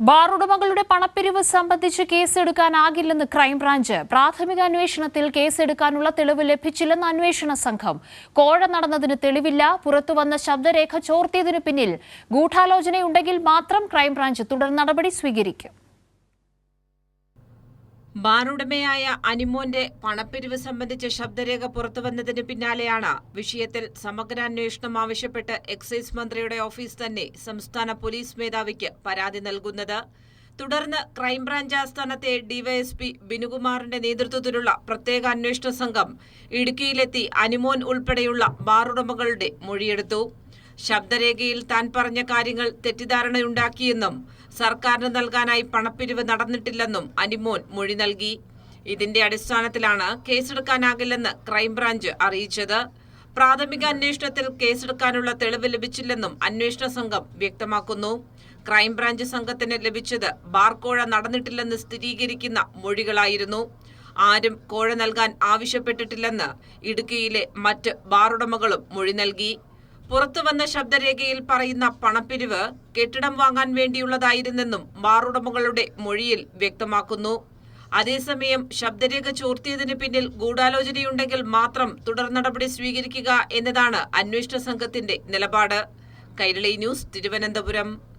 ബാറുടമകളുടെ പണപ്പിരിവ് സംബന്ധിച്ച് കേസെടുക്കാനാകില്ലെന്ന് ക്രൈംബ്രാഞ്ച്. പ്രാഥമിക അന്വേഷണത്തിൽ കേസെടുക്കാനുള്ള തെളിവ് ലഭിച്ചില്ലെന്ന് അന്വേഷണ സംഘം. കോഴ നടന്നതിന് തെളിവില്ല. പുറത്തുവന്ന ശബ്ദരേഖ ചോർത്തിയതിനു പിന്നിൽ ഗൂഢാലോചനയുണ്ടെങ്കിൽ മാത്രം ക്രൈംബ്രാഞ്ച് തുടർ നടപടി സ്വീകരിക്കും. ബാറുടമയായ അനിമോന്റെ പണപ്പിരിവ് സംബന്ധിച്ച ശബ്ദരേഖ പുറത്തുവന്നതിന് പിന്നാലെയാണ് വിഷയത്തിൽ സമഗ്രാന്വേഷണം ആവശ്യപ്പെട്ട് എക്സൈസ് മന്ത്രിയുടെ ഓഫീസ് തന്നെ സംസ്ഥാന പോലീസ് മേധാവിക്ക് പരാതി നൽകുന്നത്. തുടർന്ന് ക്രൈംബ്രാഞ്ച് ആസ്ഥാനത്തെ ഡിവൈഎസ്പി ബിനുകുമാറിന്റെ നേതൃത്വത്തിലുള്ള പ്രത്യേക അന്വേഷണ സംഘം ഇടുക്കിയിലെത്തി അനിമോൻ ഉൾപ്പെടെയുള്ള ബാറുടമകളുടെ മൊഴിയെടുത്തു. ശബ്ദരേഖയിൽ താൻ പറഞ്ഞ കാര്യങ്ങൾ തെറ്റിദ്ധാരണയുണ്ടാക്കിയെന്നും സർക്കാരിന് നൽകാനായി പണപ്പിരിവ് നടന്നിട്ടില്ലെന്നും അനിമോൻ മൊഴി നൽകി. ഇതിന്റെ അടിസ്ഥാനത്തിലാണ് കേസെടുക്കാനാകില്ലെന്ന് ക്രൈംബ്രാഞ്ച് അറിയിച്ചത്. പ്രാഥമിക അന്വേഷണത്തിൽ കേസെടുക്കാനുള്ള തെളിവ് ലഭിച്ചില്ലെന്നും അന്വേഷണ സംഘം വ്യക്തമാക്കുന്നു. ക്രൈംബ്രാഞ്ച് സംഘത്തിന് ലഭിച്ചത് ബാർ കോഴ നടന്നിട്ടില്ലെന്ന് സ്ഥിരീകരിക്കുന്ന മൊഴികളായിരുന്നു. ആരും കോഴ നൽകാൻ ആവശ്യപ്പെട്ടിട്ടില്ലെന്ന് ഇടുക്കിയിലെ മറ്റ് ബാറുടമകളും മൊഴി നൽകി. പുറത്തുവന്ന ശബ്ദരേഖയിൽ പറയുന്ന പണപ്പിരിവ് കെട്ടിടം വാങ്ങാൻ വേണ്ടിയുള്ളതായിരുന്നെന്നും ബാറുടമകളുടെ മൊഴിയിൽ വ്യക്തമാക്കുന്നു. അതേസമയം ശബ്ദരേഖ ചോർത്തിയതിന് പിന്നിൽ ഗൂഢാലോചനയുണ്ടെങ്കിൽ മാത്രം തുടർ നടപടി സ്വീകരിക്കുക എന്നതാണ് അന്വേഷണ സംഘത്തിന്റെ നിലപാട്. കൈരളി ന്യൂസ്, തിരുവനന്തപുരം.